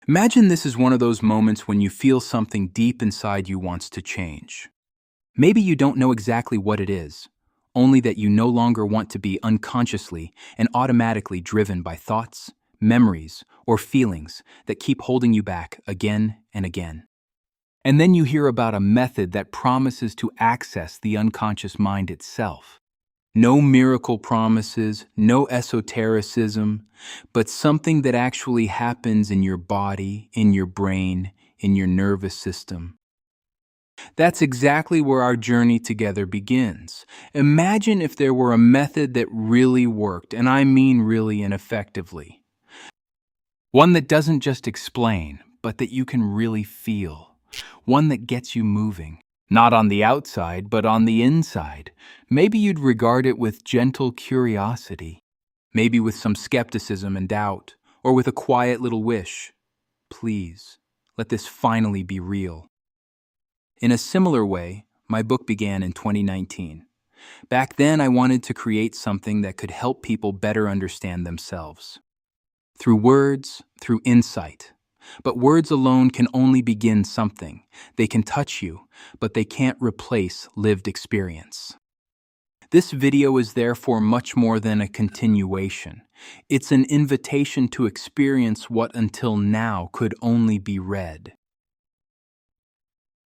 Imagine this is one of those moments when you feel something deep inside you wants to change. Maybe you don't know exactly what it is, only that you no longer want to be unconsciously and automatically driven by thoughts, memories, or feelings that keep holding you back again and again. And then you hear about a method that promises to access the unconscious mind itself. No miracle promises, no esotericism, but something that actually happens in your body, in your brain, in your nervous system. That's exactly where our journey together begins. Imagine if there were a method that really worked, and I mean really and effectively. One that doesn't just explain, but that you can really feel. One that gets you moving. Not on the outside, but on the inside. Maybe you'd regard it with gentle curiosity. Maybe with some skepticism and doubt, or with a quiet little wish. Please, let this finally be real. In a similar way, my book began in 2019. Back then, I wanted to create something that could help people better understand themselves. Through words, through insight. But words alone can only begin something. They can touch you, but they can't replace lived experience. This video is therefore much more than a continuation. It's an invitation to experience what until now could only be read.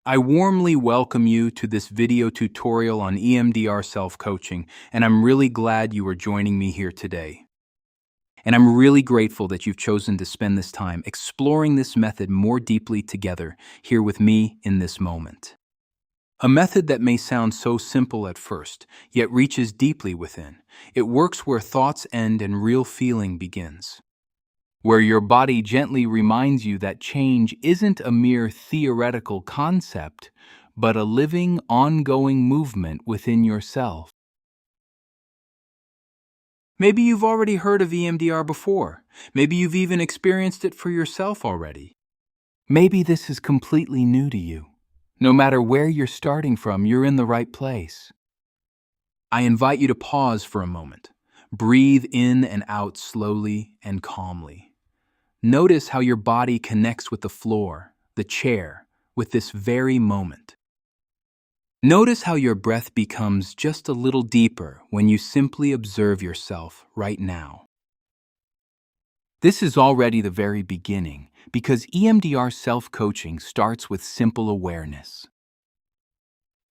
I warmly welcome you to this video tutorial on EMDR Self-Coaching, and I'm really glad you are joining me here today. And I'm really grateful that you've chosen to spend this time exploring this method more deeply together here with me in this moment. A method that may sound so simple at first, yet reaches deeply within. It works where thoughts end and real feeling begins. Where your body gently reminds you that change isn't a mere theoretical concept, but a living, ongoing movement within yourself. Maybe you've already heard of EMDR before. Maybe you've even experienced it for yourself already. Maybe this is completely new to you. No matter where you're starting from, you're in the right place. I invite you to pause for a moment. Breathe in and out slowly and calmly. Notice how your body connects with the floor, the chair, with this very moment. Notice how your breath becomes just a little deeper when you simply observe yourself right now. This is already the very beginning because EMDR self-coaching starts with simple awareness.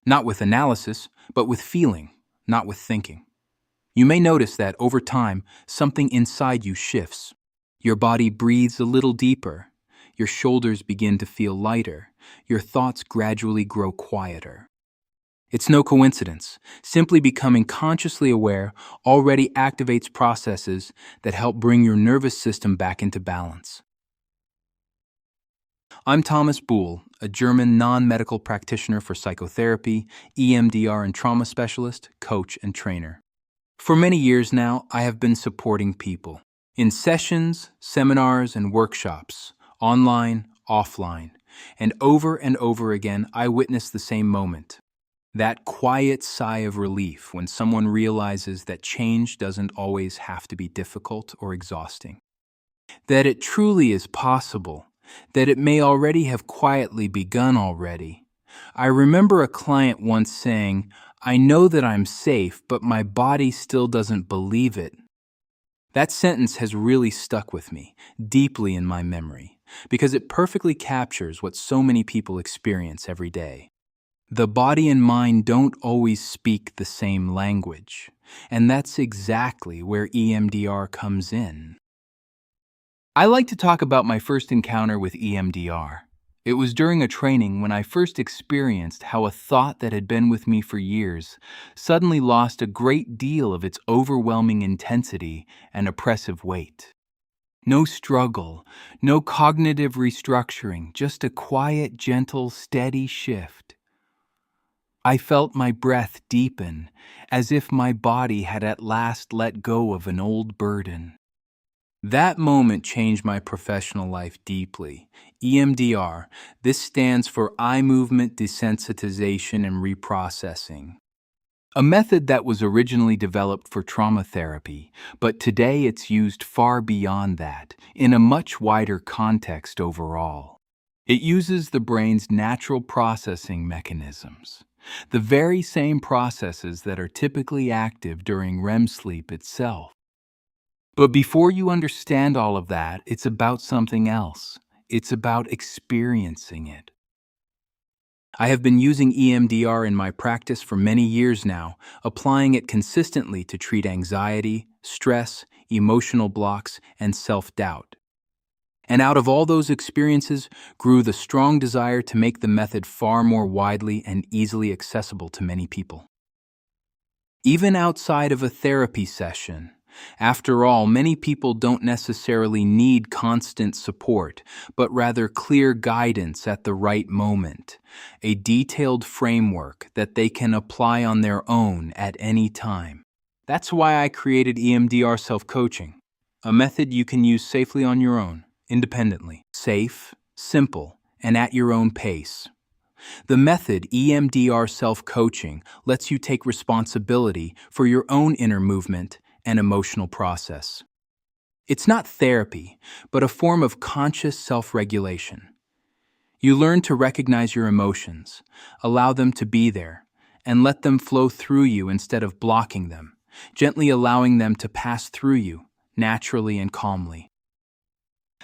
Not with analysis, but with feeling, not with thinking. You may notice that over time, something inside you shifts. Your body breathes a little deeper. Your shoulders begin to feel lighter. Your thoughts gradually grow quieter. It's no coincidence. Simply becoming consciously aware already activates processes that help bring your nervous system back into balance. I'm Thomas Buhl, a German non-medical practitioner for psychotherapy, EMDR and trauma specialist, coach, and trainer. For many years now, I have been supporting people in sessions, seminars, and workshops, online, offline, and over again, I witness the same moment. That quiet sigh of relief when someone realizes that change doesn't always have to be difficult or exhausting. That it truly is possible, that it may already have quietly begun already. I remember a client once saying, "I know that I'm safe, but my body still doesn't believe it." That sentence has really stuck with me, deeply in my memory, because it perfectly captures what so many people experience every day. The body and mind don't always speak the same language, and that's exactly where EMDR comes in. I like to talk about my first encounter with EMDR. It was during a training when I first experienced how a thought that had been with me for years suddenly lost a great deal of its overwhelming intensity and oppressive weight. No struggle, no cognitive restructuring, just a quiet, gentle, steady shift. I felt my breath deepen, as if my body had at last let go of an old burden. That moment changed my professional life deeply. EMDR, this stands for Eye Movement Desensitization and Reprocessing. a method that was originally developed for trauma therapy, but today it's used far beyond that, in a much wider context overall. It uses the brain's natural processing mechanisms, the very same processes that are typically active during REM sleep itself. But before you understand all of that, it's about something else. It's about experiencing it. I have been using EMDR in my practice for many years now, applying it consistently to treat anxiety, stress, emotional blocks, and self-doubt. And out of all those experiences grew the strong desire to make the method far more widely and easily accessible to many people. Even outside of a therapy session. After all, many people don't necessarily need constant support, but rather clear guidance at the right moment, a detailed framework that they can apply on their own at any time. That's why I created EMDR Self-Coaching, a method you can use safely on your own, independently, safe, simple, and at your own pace. The method EMDR Self-Coaching lets you take responsibility for your own inner movement and emotional process. It's not therapy, but a form of conscious self-regulation. You learn to recognize your emotions, allow them to be there, and let them flow through you instead of blocking them, gently allowing them to pass through you, naturally and calmly.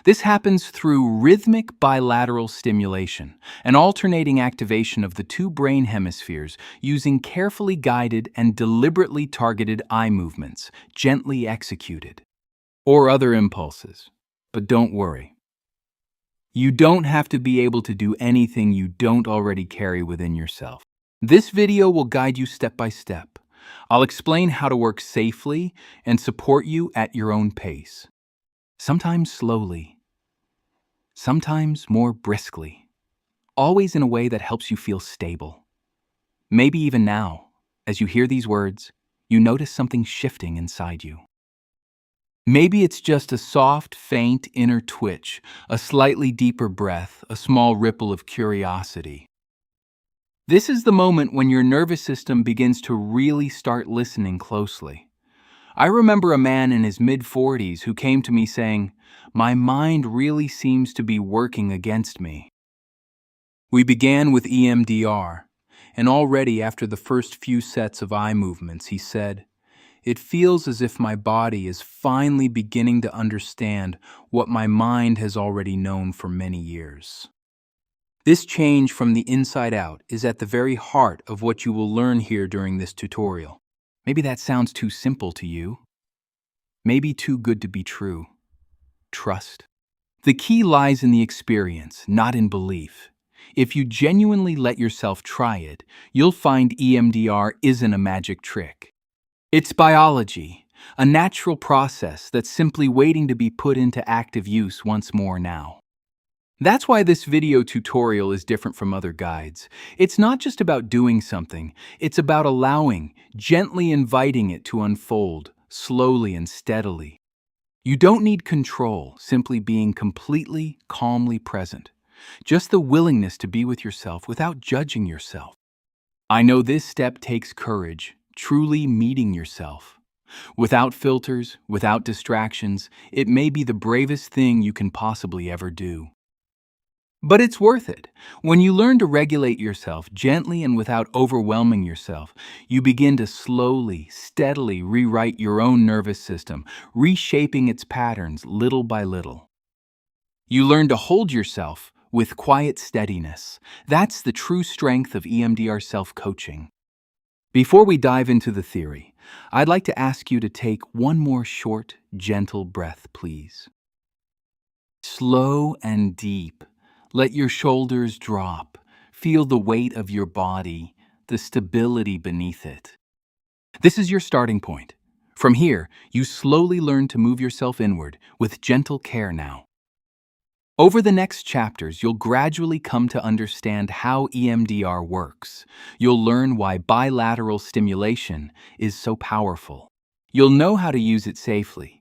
This happens through rhythmic bilateral stimulation, an alternating activation of the two brain hemispheres using carefully guided and deliberately targeted eye movements, gently executed. Or other impulses. But don't worry. You don't have to be able to do anything you don't already carry within yourself. This video will guide you step by step. I'll explain how to work safely and support you at your own pace. Sometimes slowly, sometimes more briskly, always in a way that helps you feel stable. Maybe even now, as you hear these words, you notice something shifting inside you. Maybe it's just a soft, faint inner twitch, a slightly deeper breath, a small ripple of curiosity. This is the moment when your nervous system begins to really start listening closely. I remember a man in his mid-40s who came to me saying, "My mind really seems to be working against me." We began with EMDR, and already after the first few sets of eye movements, he said, "It feels as if my body is finally beginning to understand what my mind has already known for many years." This change from the inside out is at the very heart of what you will learn here during this tutorial. Maybe that sounds too simple to you. Maybe too good to be true. Trust. The key lies in the experience, not in belief. If you genuinely let yourself try it, you'll find EMDR isn't a magic trick. It's biology, a natural process that's simply waiting to be put into active use once more now. That's why this video tutorial is different from other guides. It's not just about doing something, it's about allowing, gently inviting it to unfold, slowly and steadily. You don't need control, simply being completely, calmly present. Just the willingness to be with yourself without judging yourself. I know this step takes courage, truly meeting yourself. Without filters, without distractions, it may be the bravest thing you can possibly ever do. But it's worth it. When you learn to regulate yourself gently and without overwhelming yourself, you begin to slowly, steadily rewrite your own nervous system, reshaping its patterns little by little. You learn to hold yourself with quiet steadiness. That's the true strength of EMDR self-coaching. Before we dive into the theory, I'd like to ask you to take one more short, gentle breath, please. Slow and deep. Let your shoulders drop. Feel the weight of your body, the stability beneath it. This is your starting point. From here, you slowly learn to move yourself inward with gentle care now. Over the next chapters, you'll gradually come to understand how EMDR works. You'll learn why bilateral stimulation is so powerful. You'll know how to use it safely.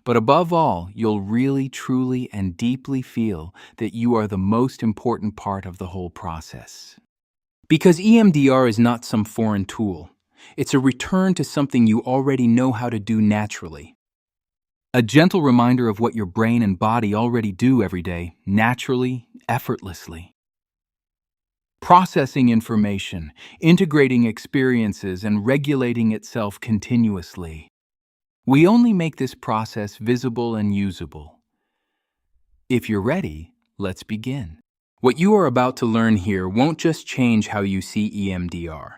But above all, you'll really, truly, and deeply feel that you are the most important part of the whole process. Because EMDR is not some foreign tool. It's a return to something you already know how to do naturally. A gentle reminder of what your brain and body already do every day, naturally, effortlessly. Processing information, integrating experiences, and regulating itself continuously. We only make this process visible and usable. If you're ready, let's begin. What you are about to learn here won't just change how you see EMDR.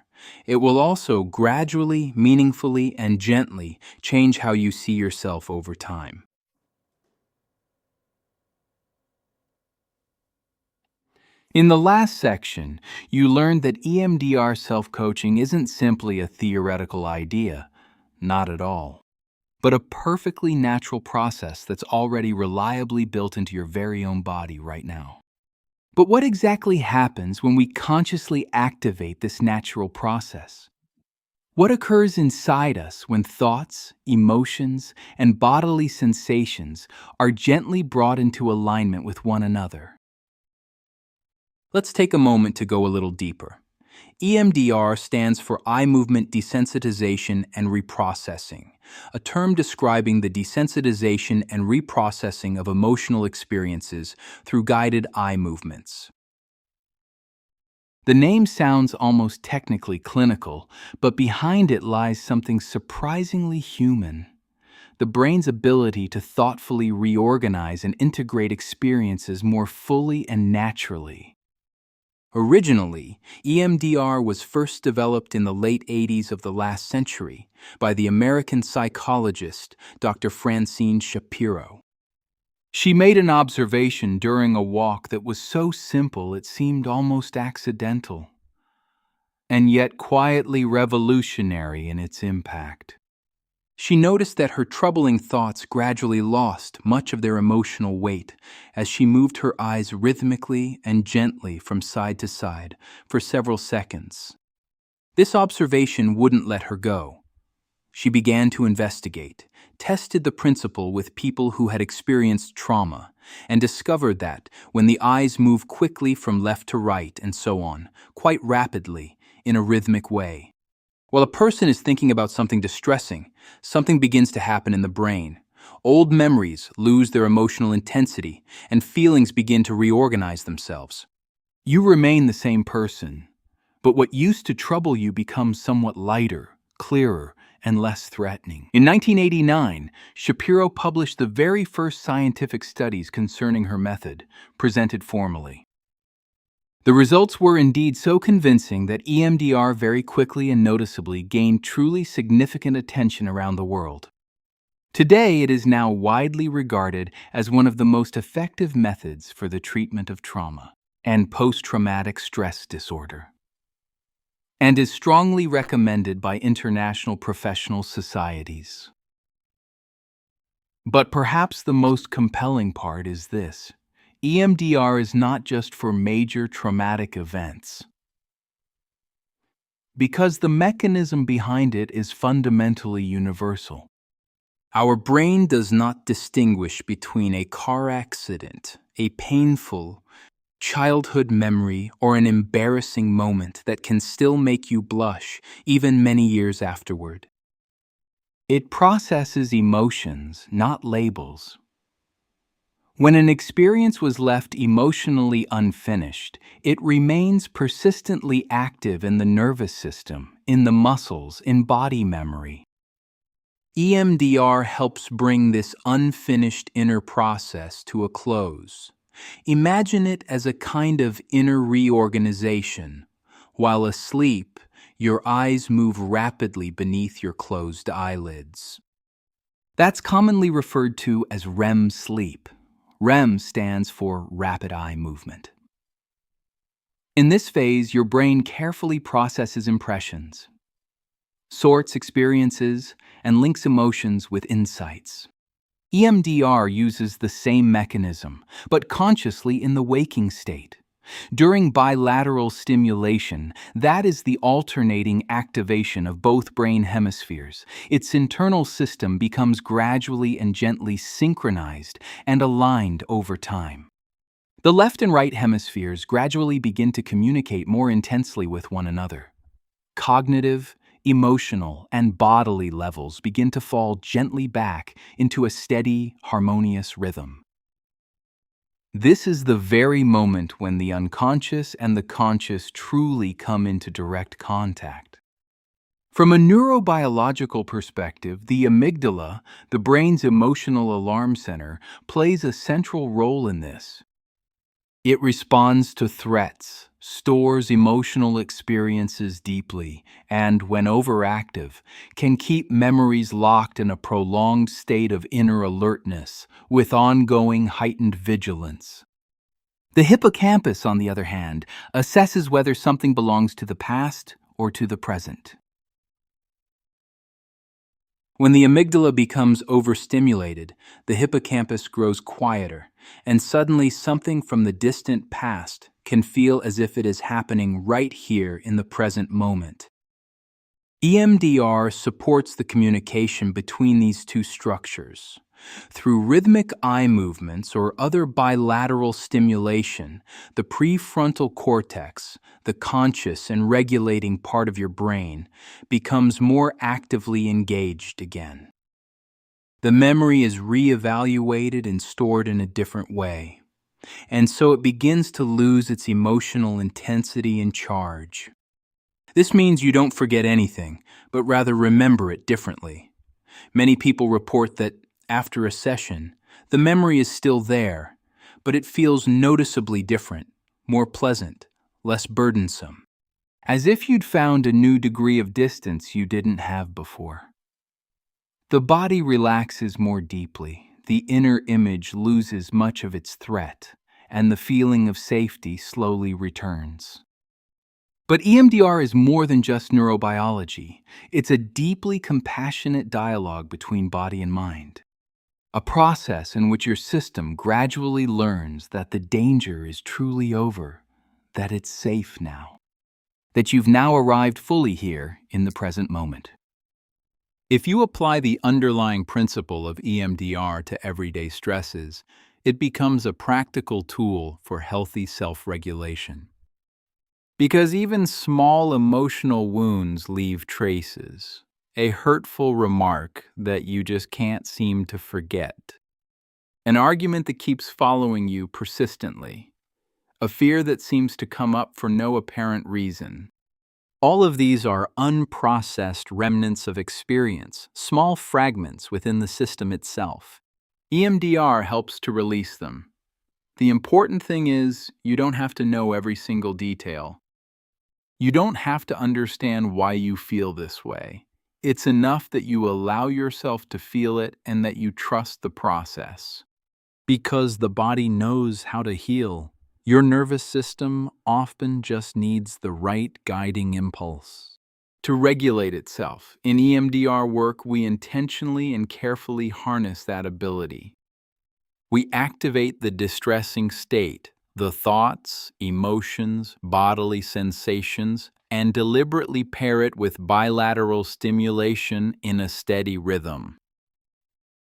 It will also gradually, meaningfully, and gently change how you see yourself over time. In the last section, you learned that EMDR self-coaching isn't simply a theoretical idea, not at all, but a perfectly natural process that's already reliably built into your very own body right now. But what exactly happens when we consciously activate this natural process? What occurs inside us when thoughts, emotions, and bodily sensations are gently brought into alignment with one another? Let's take a moment to go a little deeper. EMDR stands for Eye Movement Desensitization and Reprocessing, a term describing the desensitization and reprocessing of emotional experiences through guided eye movements. The name sounds almost technically clinical, but behind it lies something surprisingly human: the brain's ability to thoughtfully reorganize and integrate experiences more fully and naturally. Originally, EMDR was first developed in the late 80s of the last century by the American psychologist Dr. Francine Shapiro. She made an observation during a walk that was so simple it seemed almost accidental, and yet quietly revolutionary in its impact. She noticed that her troubling thoughts gradually lost much of their emotional weight as she moved her eyes rhythmically and gently from side to side for several seconds. This observation wouldn't let her go. She began to investigate, tested the principle with people who had experienced trauma, and discovered that when the eyes move quickly from left to right and so on, quite rapidly, in a rhythmic way, while a person is thinking about something distressing, something begins to happen in the brain. Old memories lose their emotional intensity, and feelings begin to reorganize themselves. You remain the same person, but what used to trouble you becomes somewhat lighter, clearer, and less threatening. In 1989, Shapiro published the very first scientific studies concerning her method, presented formally. The results were indeed so convincing that EMDR very quickly and noticeably gained truly significant attention around the world. Today, it is now widely regarded as one of the most effective methods for the treatment of trauma and post-traumatic stress disorder, and is strongly recommended by international professional societies. But perhaps the most compelling part is this: EMDR is not just for major traumatic events, because the mechanism behind it is fundamentally universal. Our brain does not distinguish between a car accident, a painful childhood memory, or an embarrassing moment that can still make you blush even many years afterward. It processes emotions, not labels. When an experience was left emotionally unfinished, it remains persistently active in the nervous system, in the muscles, in body memory. EMDR helps bring this unfinished inner process to a close. Imagine it as a kind of inner reorganization. While asleep, your eyes move rapidly beneath your closed eyelids. That's commonly referred to as REM sleep. REM stands for rapid eye movement. In this phase, your brain carefully processes impressions, sorts experiences, and links emotions with insights. EMDR uses the same mechanism, but consciously in the waking state. During bilateral stimulation, that is the alternating activation of both brain hemispheres. Its internal system becomes gradually and gently synchronized and aligned over time. The left and right hemispheres gradually begin to communicate more intensely with one another. Cognitive, emotional, and bodily levels begin to fall gently back into a steady, harmonious rhythm. This is the very moment when the unconscious and the conscious truly come into direct contact. From a neurobiological perspective, the amygdala, the brain's emotional alarm center, plays a central role in this. It responds to threats, stores emotional experiences deeply, and, when overactive, can keep memories locked in a prolonged state of inner alertness with ongoing heightened vigilance. The hippocampus, on the other hand, assesses whether something belongs to the past or to the present. When the amygdala becomes overstimulated, the hippocampus grows quieter, and suddenly something from the distant past can feel as if it is happening right here in the present moment. EMDR supports the communication between these two structures. Through rhythmic eye movements or other bilateral stimulation, the prefrontal cortex, the conscious and regulating part of your brain, becomes more actively engaged again. The memory is re-evaluated and stored in a different way, and so it begins to lose its emotional intensity and charge. This means you don't forget anything, but rather remember it differently. Many people report that, after a session, the memory is still there, but it feels noticeably different, more pleasant, less burdensome, as if you'd found a new degree of distance you didn't have before. The body relaxes more deeply, the inner image loses much of its threat, and the feeling of safety slowly returns. But EMDR is more than just neurobiology. It's a deeply compassionate dialogue between body and mind. A process in which your system gradually learns that the danger is truly over, that it's safe now, that you've now arrived fully here in the present moment. If you apply the underlying principle of EMDR to everyday stresses, it becomes a practical tool for healthy self-regulation. Because even small emotional wounds leave traces, a hurtful remark that you just can't seem to forget, an argument that keeps following you persistently, a fear that seems to come up for no apparent reason. All of these are unprocessed remnants of experience, small fragments within the system itself. EMDR helps to release them. The important thing is, you don't have to know every single detail. You don't have to understand why you feel this way. It's enough that you allow yourself to feel it and that you trust the process. Because the body knows how to heal, your nervous system often just needs the right guiding impulse to regulate itself. In EMDR work, we intentionally and carefully harness that ability. We activate the distressing state, the thoughts, emotions, bodily sensations, and deliberately pair it with bilateral stimulation in a steady rhythm.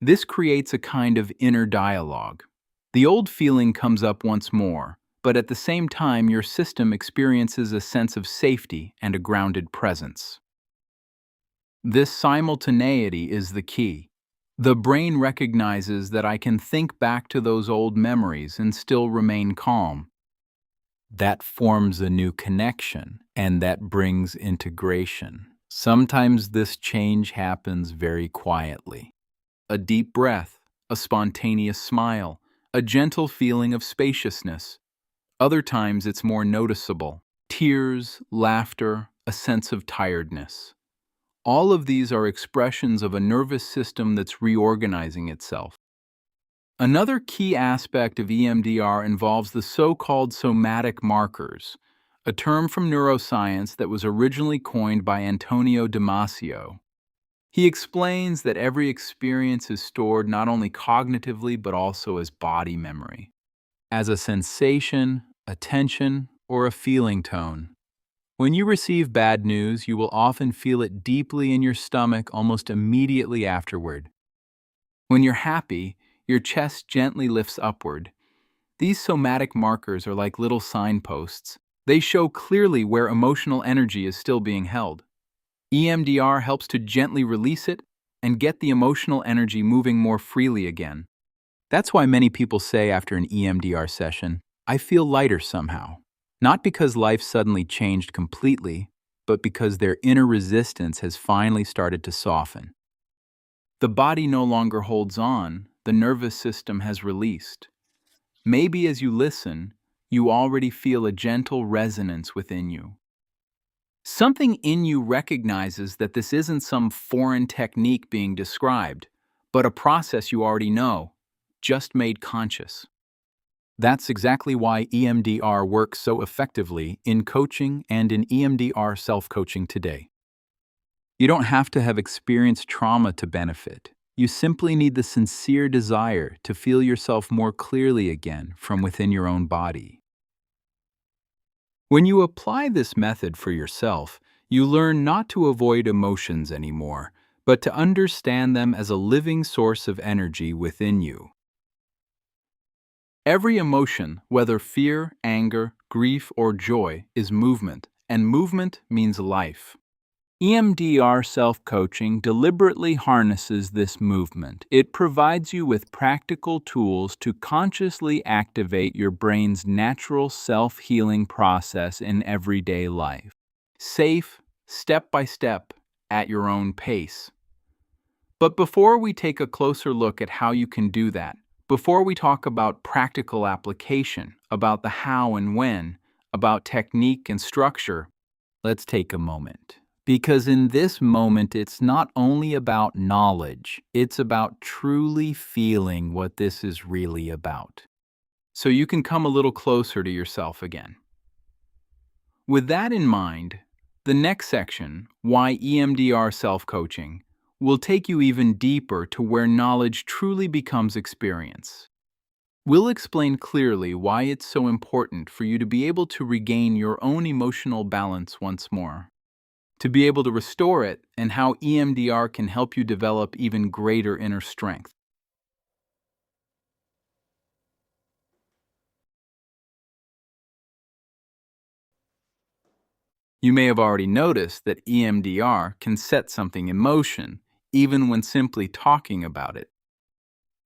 This creates a kind of inner dialogue. The old feeling comes up once more, but at the same time your system experiences a sense of safety and a grounded presence. This simultaneity is the key. The brain recognizes that I can think back to those old memories and still remain calm. That forms a new connection, and that brings integration. Sometimes this change happens very quietly. A deep breath, a spontaneous smile, a gentle feeling of spaciousness. Other times it's more noticeable. Tears, laughter, a sense of tiredness. All of these are expressions of a nervous system that's reorganizing itself. Another key aspect of EMDR involves the so-called somatic markers, a term from neuroscience that was originally coined by Antonio Damasio. He explains that every experience is stored not only cognitively but also as body memory, as a sensation, a tension, or a feeling tone. When you receive bad news, you will often feel it deeply in your stomach almost immediately afterward. When you're happy, your chest gently lifts upward. These somatic markers are like little signposts. They show clearly where emotional energy is still being held. EMDR helps to gently release it and get the emotional energy moving more freely again. That's why many people say after an EMDR session, I feel lighter somehow. Not because life suddenly changed completely, but because their inner resistance has finally started to soften. The body no longer holds on, the nervous system has released. Maybe as you listen, you already feel a gentle resonance within you. Something in you recognizes that this isn't some foreign technique being described, but a process you already know, just made conscious. That's exactly why EMDR works so effectively in coaching and in EMDR self-coaching today. You don't have to have experienced trauma to benefit. You simply need the sincere desire to feel yourself more clearly again from within your own body. When you apply this method for yourself, you learn not to avoid emotions anymore, but to understand them as a living source of energy within you. Every emotion, whether fear, anger, grief, or joy, is movement, and movement means life. EMDR self-coaching deliberately harnesses this movement. It provides you with practical tools to consciously activate your brain's natural self-healing process in everyday life. Safe, step by step, at your own pace. But before we take a closer look at how you can do that, before we talk about practical application, about the how and when, about technique and structure, let's take a moment. Because in this moment, it's not only about knowledge, it's about truly feeling what this is really about. So you can come a little closer to yourself again. With that in mind, the next section, Why EMDR Self-Coaching, will take you even deeper to where knowledge truly becomes experience. We'll explain clearly why it's so important for you to be able to regain your own emotional balance once more, to be able to restore it, and how EMDR can help you develop even greater inner strength. You may have already noticed that EMDR can set something in motion, even when simply talking about it.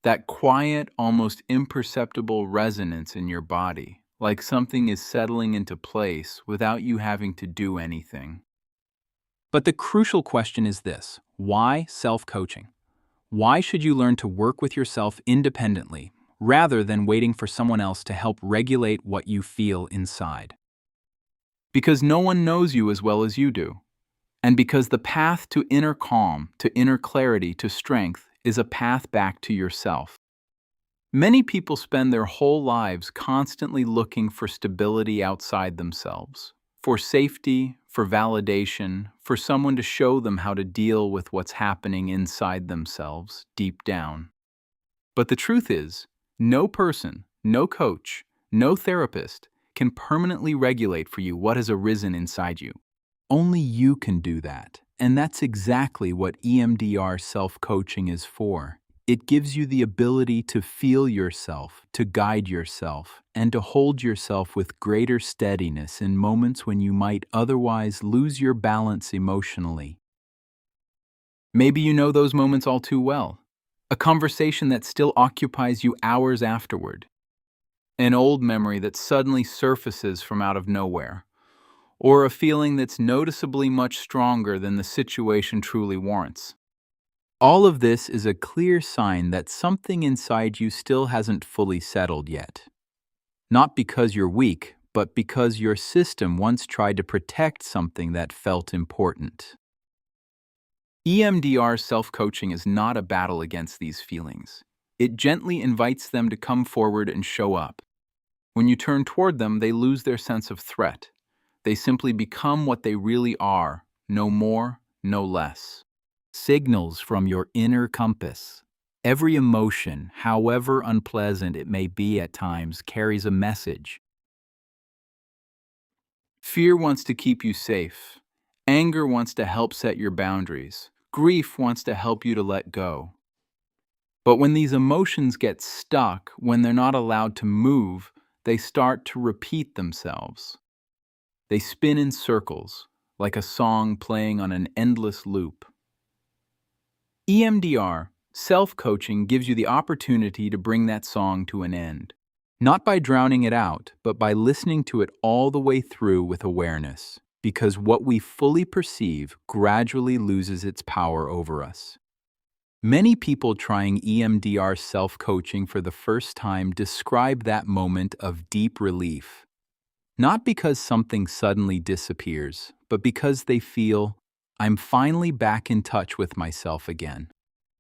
That quiet, almost imperceptible resonance in your body, like something is settling into place without you having to do anything. But the crucial question is this: why self-coaching? Why should you learn to work with yourself independently, rather than waiting for someone else to help regulate what you feel inside? Because no one knows you as well as you do. And because the path to inner calm, to inner clarity, to strength, is a path back to yourself. Many people spend their whole lives constantly looking for stability outside themselves, for safety, for validation, for someone to show them how to deal with what's happening inside themselves, deep down. But the truth is, no person, no coach, no therapist can permanently regulate for you what has arisen inside you. Only you can do that, and that's exactly what EMDR self-coaching is for. It gives you the ability to feel yourself, to guide yourself, and to hold yourself with greater steadiness in moments when you might otherwise lose your balance emotionally. Maybe you know those moments all too well. A conversation that still occupies you hours afterward. An old memory that suddenly surfaces from out of nowhere. Or a feeling that's noticeably much stronger than the situation truly warrants. All of this is a clear sign that something inside you still hasn't fully settled yet. Not because you're weak, but because your system once tried to protect something that felt important. EMDR self-coaching is not a battle against these feelings. It gently invites them to come forward and show up. When you turn toward them, they lose their sense of threat. They simply become what they really are, no more, no less. Signals from your inner compass. Every emotion, however unpleasant it may be at times, carries a message. Fear wants to keep you safe. Anger wants to help set your boundaries. Grief wants to help you to let go. But when these emotions get stuck, when they're not allowed to move, they start to repeat themselves. They spin in circles, like a song playing on an endless loop. EMDR, self-coaching, gives you the opportunity to bring that song to an end. Not by drowning it out, but by listening to it all the way through with awareness, because what we fully perceive gradually loses its power over us. Many people trying EMDR self-coaching for the first time describe that moment of deep relief. Not because something suddenly disappears, but because they feel, I'm finally back in touch with myself again.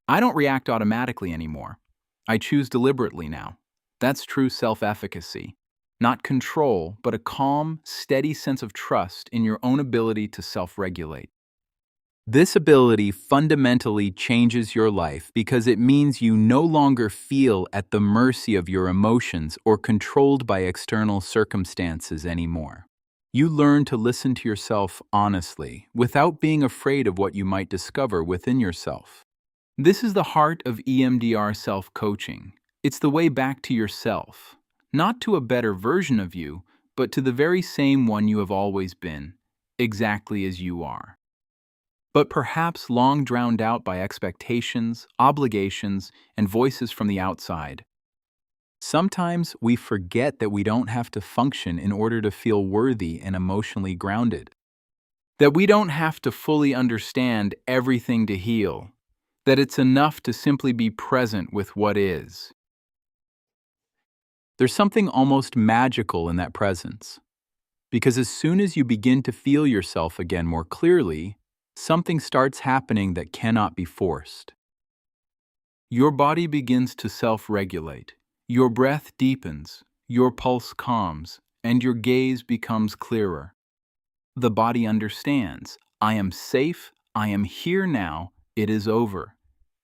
I don't react automatically anymore. I choose deliberately now. That's true self-efficacy. Not control, but a calm, steady sense of trust in your own ability to self-regulate. This ability fundamentally changes your life because it means you no longer feel at the mercy of your emotions or controlled by external circumstances anymore. You learn to listen to yourself honestly, without being afraid of what you might discover within yourself. This is the heart of EMDR self-coaching. It's the way back to yourself, not to a better version of you, but to the very same one you have always been, exactly as you are. But perhaps long drowned out by expectations, obligations, and voices from the outside. Sometimes we forget that we don't have to function in order to feel worthy and emotionally grounded. That we don't have to fully understand everything to heal. That it's enough to simply be present with what is. There's something almost magical in that presence. Because as soon as you begin to feel yourself again more clearly, something starts happening that cannot be forced. Your body begins to self-regulate. Your breath deepens, your pulse calms, and your gaze becomes clearer. The body understands, I am safe, I am here now, it is over.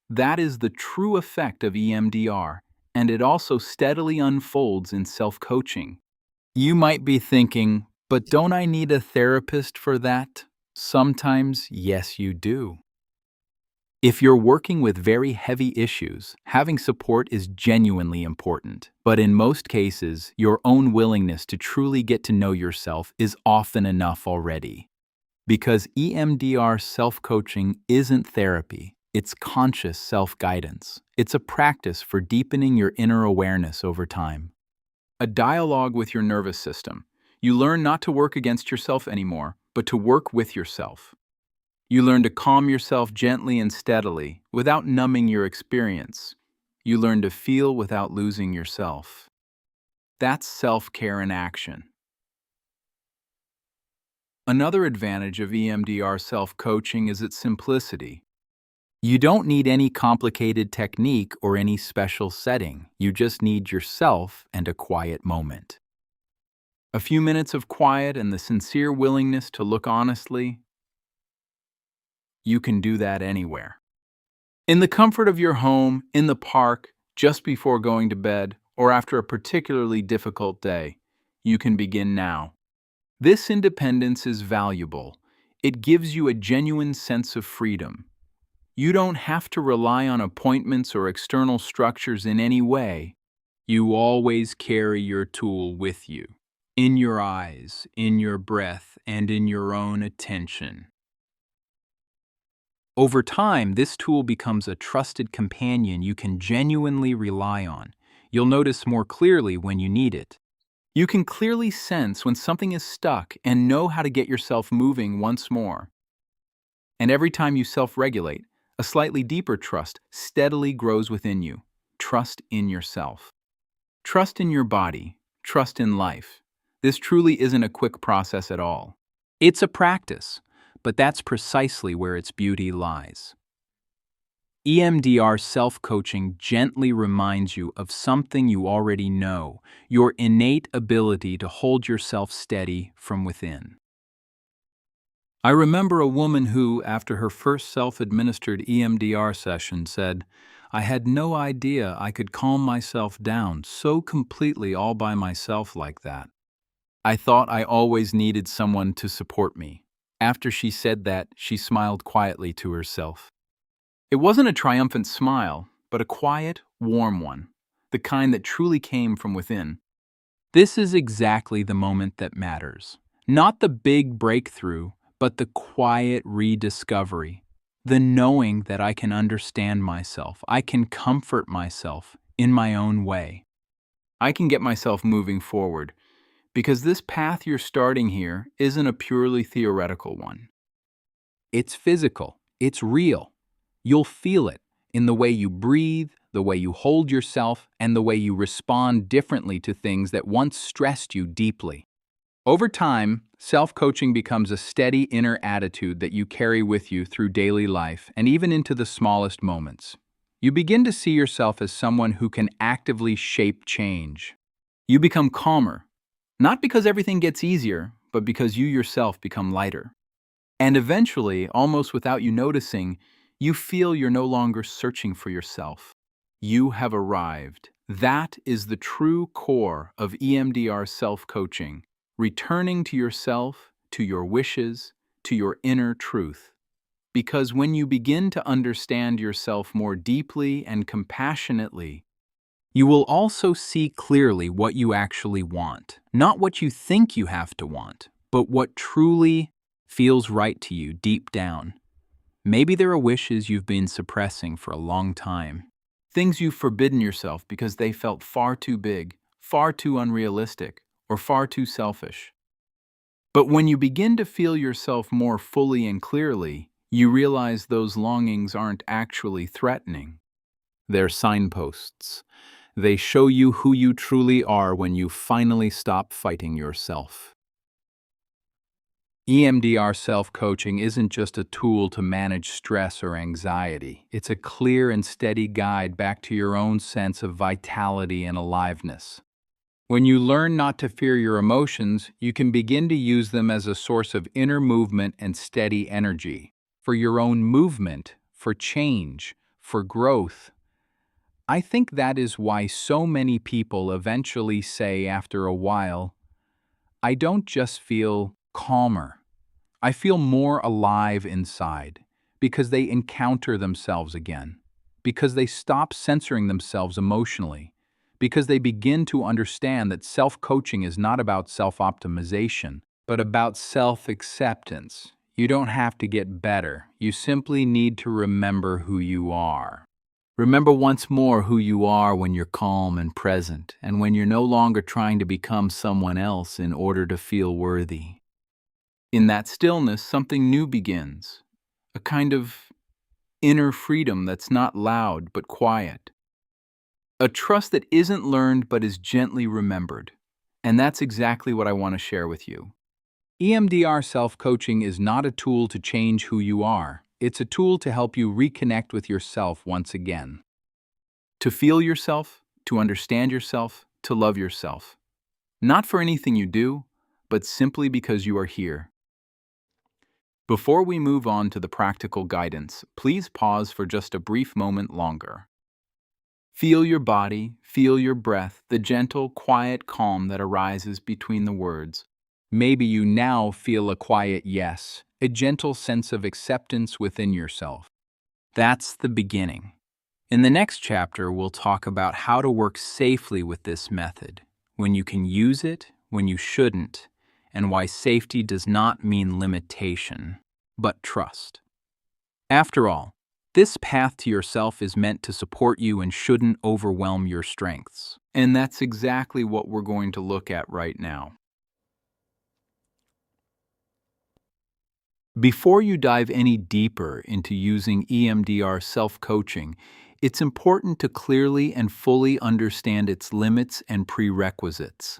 That is the true effect of EMDR, and it also steadily unfolds in self-coaching. You might be thinking, but don't I need a therapist for that? Sometimes, yes, you do. If you're working with very heavy issues, having support is genuinely important. But in most cases, your own willingness to truly get to know yourself is often enough already. Because EMDR self-coaching isn't therapy, it's conscious self-guidance. It's a practice for deepening your inner awareness over time. A dialogue with your nervous system. You learn not to work against yourself anymore, but to work with yourself. You learn to calm yourself gently and steadily, without numbing your experience. You learn to feel without losing yourself. That's self-care in action. Another advantage of EMDR self-coaching is its simplicity. You don't need any complicated technique or any special setting. You just need yourself and a quiet moment. A few minutes of quiet and the sincere willingness to look honestly. You can do that anywhere. In the comfort of your home, in the park, just before going to bed, or after a particularly difficult day, you can begin now. This independence is valuable. It gives you a genuine sense of freedom. You don't have to rely on appointments or external structures in any way. You always carry your tool with you, in your eyes, in your breath, and in your own attention. Over time, this tool becomes a trusted companion you can genuinely rely on. You'll notice more clearly when you need it. You can clearly sense when something is stuck and know how to get yourself moving once more. And every time you self-regulate, a slightly deeper trust steadily grows within you. Trust in yourself. Trust in your body. Trust in life. This truly isn't a quick process at all. It's a practice, but that's precisely where its beauty lies. EMDR self-coaching gently reminds you of something you already know, your innate ability to hold yourself steady from within. I remember a woman who, after her first self-administered EMDR session, said, I had no idea I could calm myself down so completely all by myself like that. I thought I always needed someone to support me. After she said that, she smiled quietly to herself. It wasn't a triumphant smile, but a quiet, warm one, the kind that truly came from within. This is exactly the moment that matters. Not the big breakthrough, but the quiet rediscovery, the knowing that I can understand myself, I can comfort myself in my own way. I can get myself moving forward because this path you're starting here isn't a purely theoretical one. It's physical, it's real. You'll feel it in the way you breathe, the way you hold yourself, and the way you respond differently to things that once stressed you deeply. Over time, self-coaching becomes a steady inner attitude that you carry with you through daily life and even into the smallest moments. You begin to see yourself as someone who can actively shape change. You become calmer, not because everything gets easier, but because you yourself become lighter. And eventually, almost without you noticing, you feel you're no longer searching for yourself. You have arrived. That is the true core of EMDR self-coaching, returning to yourself, to your wishes, to your inner truth. Because when you begin to understand yourself more deeply and compassionately, you will also see clearly what you actually want. Not what you think you have to want, but what truly feels right to you deep down. Maybe there are wishes you've been suppressing for a long time. Things you've forbidden yourself because they felt far too big, far too unrealistic, or far too selfish. But when you begin to feel yourself more fully and clearly, you realize those longings aren't actually threatening. They're signposts. They show you who you truly are when you finally stop fighting yourself. EMDR self-coaching isn't just a tool to manage stress or anxiety. It's a clear and steady guide back to your own sense of vitality and aliveness. When you learn not to fear your emotions, you can begin to use them as a source of inner movement and steady energy. For your own movement, for change, for growth. I think that is why so many people eventually say after a while, I don't just feel calmer. I feel more alive inside because they encounter themselves again, because they stop censoring themselves emotionally, because they begin to understand that self-coaching is not about self-optimization, but about self-acceptance. You don't have to get better. You simply need to remember who you are. Remember once more who you are when you're calm and present, and when you're no longer trying to become someone else in order to feel worthy. In that stillness, something new begins, a kind of inner freedom that's not loud but quiet, a trust that isn't learned but is gently remembered. And that's exactly what I want to share with you. EMDR self-coaching is not a tool to change who you are. It's a tool to help you reconnect with yourself once again. To feel yourself, to understand yourself, to love yourself. Not for anything you do, but simply because you are here. Before we move on to the practical guidance, please pause for just a brief moment longer. Feel your body, feel your breath, the gentle, quiet calm that arises between the words. Maybe you now feel a quiet yes, a gentle sense of acceptance within yourself. That's the beginning. In the next chapter, we'll talk about how to work safely with this method, when you can use it, when you shouldn't, and why safety does not mean limitation, but trust. After all, this path to yourself is meant to support you and shouldn't overwhelm your strengths. And that's exactly what we're going to look at right now. Before you dive any deeper into using EMDR self-coaching, it's important to clearly and fully understand its limits and prerequisites.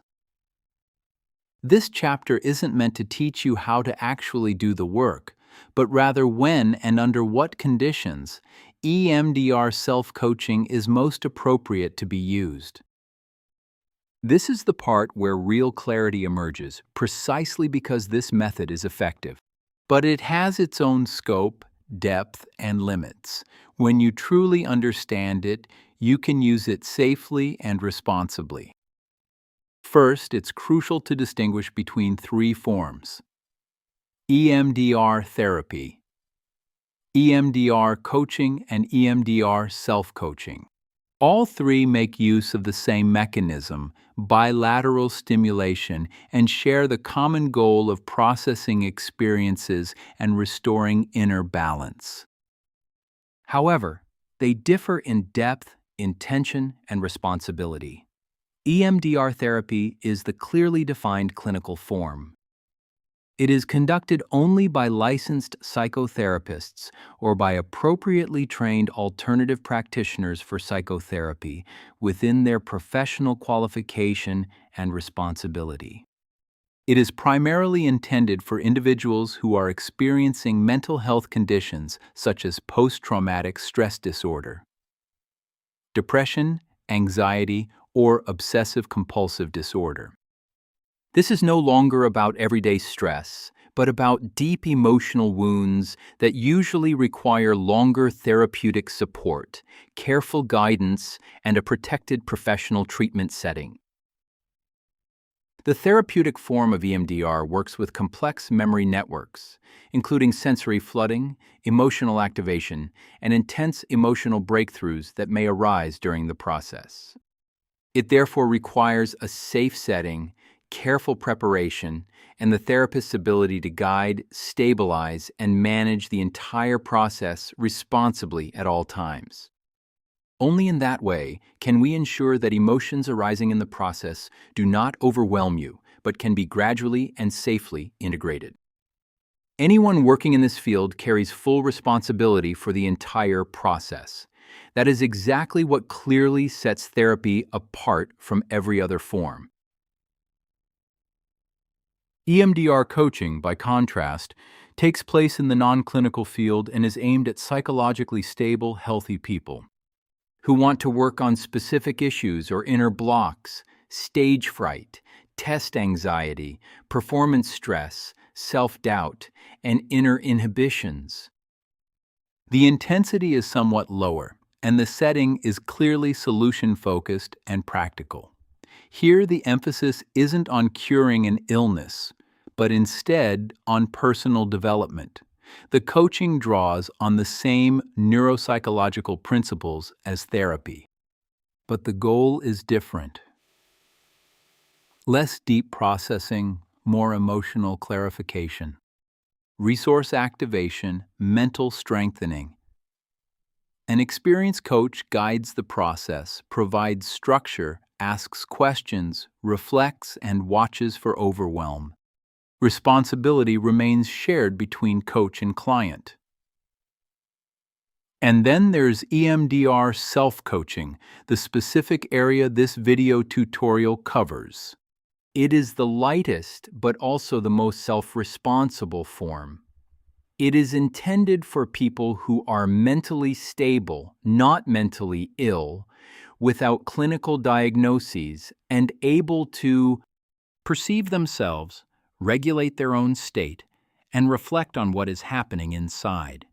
This chapter isn't meant to teach you how to actually do the work, but rather when and under what conditions EMDR self-coaching is most appropriate to be used. This is the part where real clarity emerges, precisely because this method is effective. But it has its own scope, depth, and limits. When you truly understand it, you can use it safely and responsibly. First, it's crucial to distinguish between three forms: EMDR therapy, EMDR coaching, and EMDR self-coaching. All three make use of the same mechanism, bilateral stimulation, and share the common goal of processing experiences and restoring inner balance. However, they differ in depth, intention, and responsibility. EMDR therapy is the clearly defined clinical form. It is conducted only by licensed psychotherapists or by appropriately trained alternative practitioners for psychotherapy within their professional qualification and responsibility. It is primarily intended for individuals who are experiencing mental health conditions such as post-traumatic stress disorder, depression, anxiety, or obsessive-compulsive disorder. This is no longer about everyday stress, but about deep emotional wounds that usually require longer therapeutic support, careful guidance, and a protected professional treatment setting. The therapeutic form of EMDR works with complex memory networks, including sensory flooding, emotional activation, and intense emotional breakthroughs that may arise during the process. It therefore requires a safe setting, careful preparation, and the therapist's ability to guide, stabilize, and manage the entire process responsibly at all times. Only in that way can we ensure that emotions arising in the process do not overwhelm you, but can be gradually and safely integrated. Anyone working in this field carries full responsibility for the entire process. That is exactly what clearly sets therapy apart from every other form. EMDR coaching, by contrast, takes place in the non-clinical field and is aimed at psychologically stable, healthy people who want to work on specific issues or inner blocks, stage fright, test anxiety, performance stress, self-doubt, and inner inhibitions. The intensity is somewhat lower, and the setting is clearly solution-focused and practical. Here, the emphasis isn't on curing an illness, but instead on personal development. The coaching draws on the same neuropsychological principles as therapy, but the goal is different. Less deep processing, more emotional clarification. Resource activation, mental strengthening. An experienced coach guides the process, provides structure, asks questions, reflects, and watches for overwhelm. Responsibility remains shared between coach and client. And then there's EMDR Self-Coaching, the specific area this video tutorial covers. It is the lightest, but also the most self-responsible form. It is intended for people who are mentally stable, not mentally ill, without clinical diagnoses, and able to perceive themselves, regulate their own state, and reflect on what is happening inside.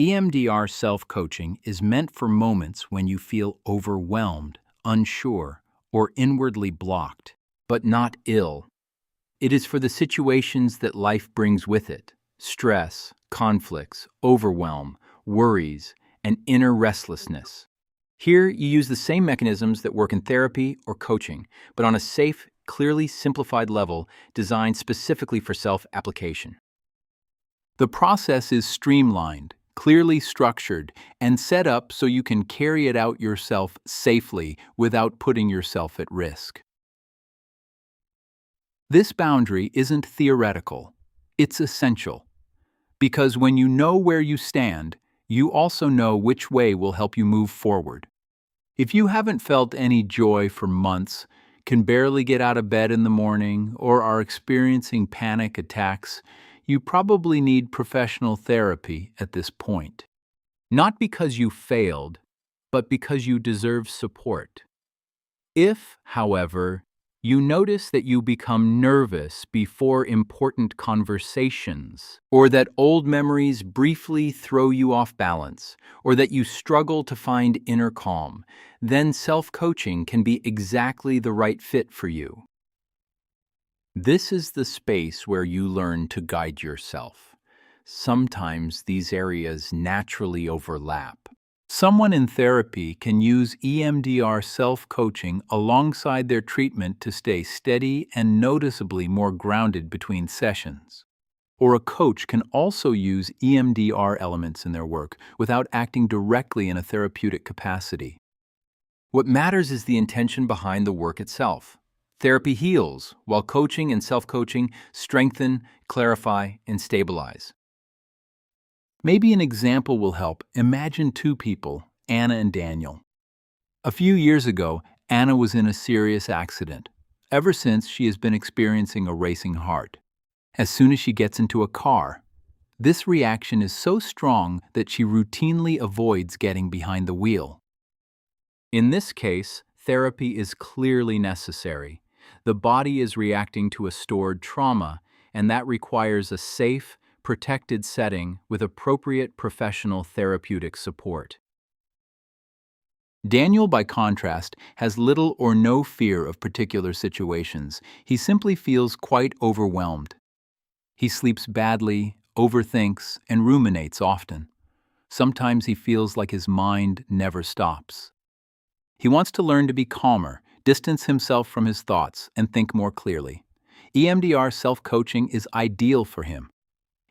EMDR self-coaching is meant for moments when you feel overwhelmed, unsure, or inwardly blocked, but not ill. It is for the situations that life brings with it: stress, conflicts, overwhelm, worries, and inner restlessness. Here, you use the same mechanisms that work in therapy or coaching, but on a safe, clearly simplified level designed specifically for self-application. The process is streamlined, clearly structured, and set up so you can carry it out yourself safely without putting yourself at risk. This boundary isn't theoretical, it's essential. Because when you know where you stand, you also know which way will help you move forward. If you haven't felt any joy for months, can barely get out of bed in the morning, or are experiencing panic attacks, you probably need professional therapy at this point. Not because you failed, but because you deserve support. If, however, you notice that you become nervous before important conversations, or that old memories briefly throw you off balance, or that you struggle to find inner calm, then self-coaching can be exactly the right fit for you. This is the space where you learn to guide yourself. Sometimes these areas naturally overlap. Someone in therapy can use EMDR self-coaching alongside their treatment to stay steady and noticeably more grounded between sessions. Or a coach can also use EMDR elements in their work without acting directly in a therapeutic capacity. What matters is the intention behind the work itself. Therapy heals, while coaching and self-coaching strengthen, clarify, and stabilize. Maybe an example will help. Imagine two people, Anna and Daniel. A few years ago, Anna was in a serious accident. Ever since, she has been experiencing a racing heart. As soon as she gets into a car, this reaction is so strong that she routinely avoids getting behind the wheel. In this case, therapy is clearly necessary. The body is reacting to a stored trauma, and that requires a safe, protected setting with appropriate professional therapeutic support. Daniel, by contrast, has little or no fear of particular situations. He simply feels quite overwhelmed. He sleeps badly, overthinks, and ruminates often. Sometimes he feels like his mind never stops. He wants to learn to be calmer, distance himself from his thoughts, and think more clearly. EMDR self-coaching is ideal for him.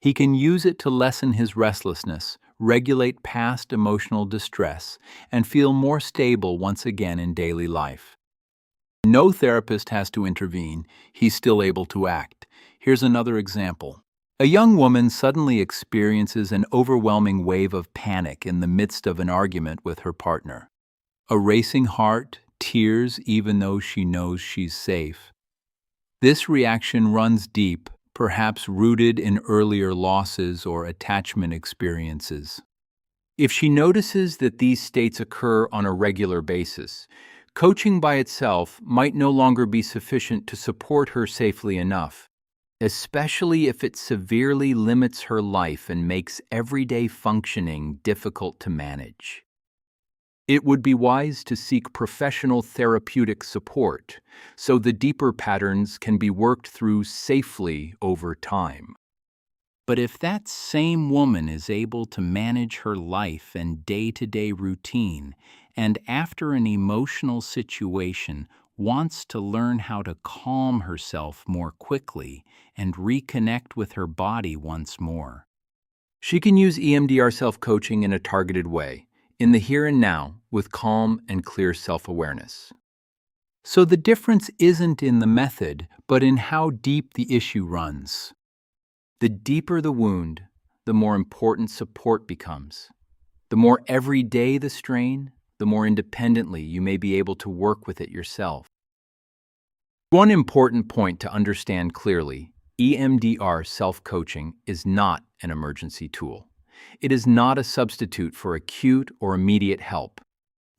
He can use it to lessen his restlessness, regulate past emotional distress, and feel more stable once again in daily life. No therapist has to intervene. He's still able to act. Here's another example. A young woman suddenly experiences an overwhelming wave of panic in the midst of an argument with her partner. A racing heart, tears even though she knows she's safe. This reaction runs deep, perhaps rooted in earlier losses or attachment experiences. If she notices that these states occur on a regular basis, coaching by itself might no longer be sufficient to support her safely enough, especially if it severely limits her life and makes everyday functioning difficult to manage. It would be wise to seek professional therapeutic support so the deeper patterns can be worked through safely over time. But if that same woman is able to manage her life and day-to-day routine, and after an emotional situation wants to learn how to calm herself more quickly and reconnect with her body once more, she can use EMDR self-coaching in a targeted way, in the here and now, with calm and clear self-awareness. So the difference isn't in the method, but in how deep the issue runs. The deeper the wound, the more important support becomes. The more everyday the strain, the more independently you may be able to work with it yourself. One important point to understand clearly: EMDR self-coaching is not an emergency tool. It is not a substitute for acute or immediate help.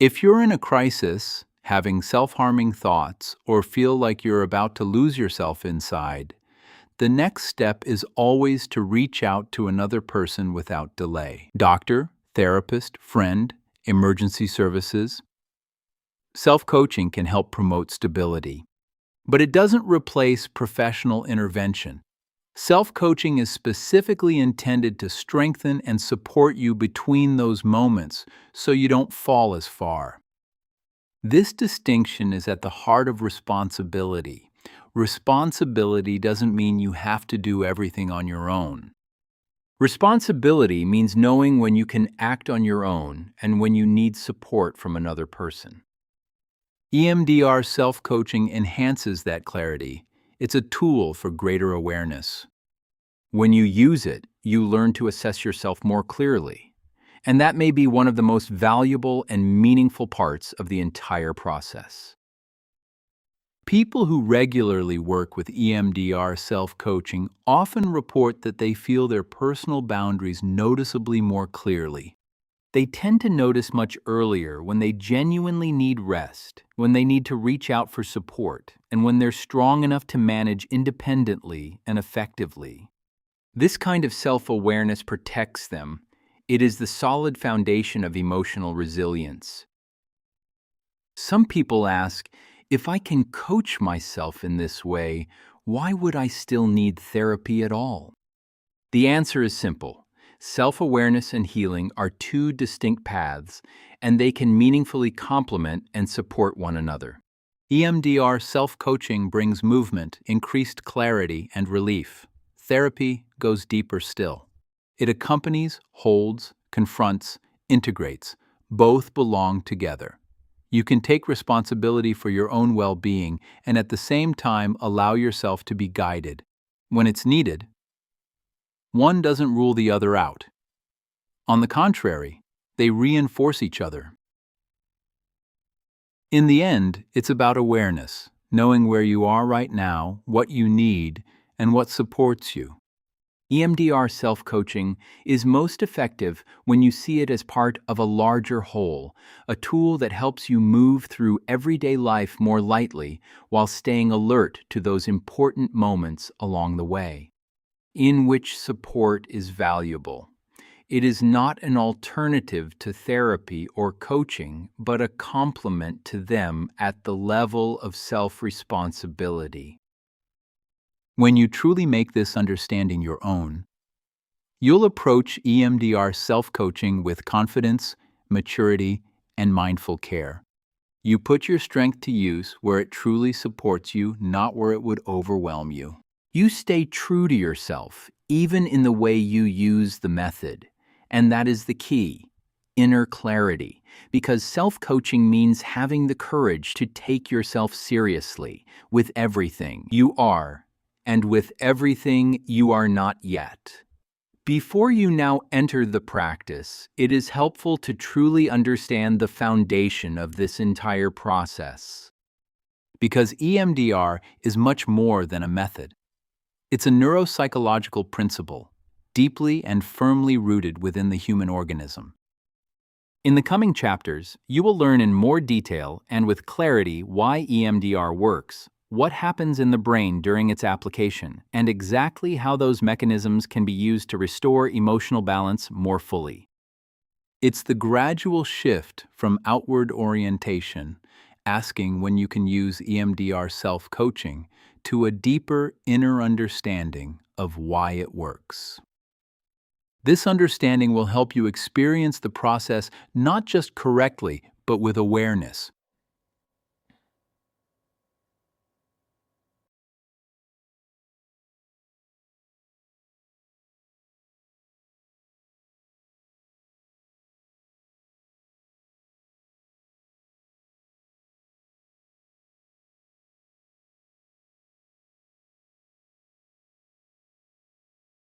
If you're in a crisis, having self-harming thoughts, or feel like you're about to lose yourself inside, the next step is always to reach out to another person without delay. Doctor, therapist, friend, emergency services. Self-coaching can help promote stability, but it doesn't replace professional intervention. Self-coaching is specifically intended to strengthen and support you between those moments so you don't fall as far. This distinction is at the heart of responsibility. Responsibility doesn't mean you have to do everything on your own. Responsibility means knowing when you can act on your own and when you need support from another person. EMDR self-coaching enhances that clarity. It's a tool for greater awareness. When you use it, you learn to assess yourself more clearly, and that may be one of the most valuable and meaningful parts of the entire process. People who regularly work with EMDR self-coaching often report that they feel their personal boundaries noticeably more clearly. They tend to notice much earlier when they genuinely need rest, when they need to reach out for support, and when they're strong enough to manage independently and effectively. This kind of self-awareness protects them. It is the solid foundation of emotional resilience. Some people ask, if I can coach myself in this way, why would I still need therapy at all? The answer is simple. Self-awareness and healing are two distinct paths, and they can meaningfully complement and support one another. EMDR self-coaching brings movement, increased clarity, and relief. Therapy goes deeper still. It accompanies, holds, confronts, integrates. Both belong together. You can take responsibility for your own well-being and at the same time allow yourself to be guided. When it's needed, one doesn't rule the other out. On the contrary, they reinforce each other. In the end, it's about awareness, knowing where you are right now, what you need, and what supports you. EMDR self-coaching is most effective when you see it as part of a larger whole, a tool that helps you move through everyday life more lightly while staying alert to those important moments along the way, in which support is valuable. It is not an alternative to therapy or coaching, but a complement to them at the level of self-responsibility. When you truly make this understanding your own, you'll approach EMDR self-coaching with confidence, maturity, and mindful care. You put your strength to use where it truly supports you, not where it would overwhelm you. You stay true to yourself, even in the way you use the method. And that is the key, inner clarity, because self-coaching means having the courage to take yourself seriously with everything you are, and with everything you are not yet. Before you now enter the practice, it is helpful to truly understand the foundation of this entire process. Because EMDR is much more than a method. It's a neuropsychological principle, deeply and firmly rooted within the human organism. In the coming chapters, you will learn in more detail and with clarity why EMDR works, what happens in the brain during its application, and exactly how those mechanisms can be used to restore emotional balance more fully. It's the gradual shift from outward orientation, asking when you can use EMDR self-coaching, to a deeper inner understanding of why it works. This understanding will help you experience the process not just correctly, but with awareness,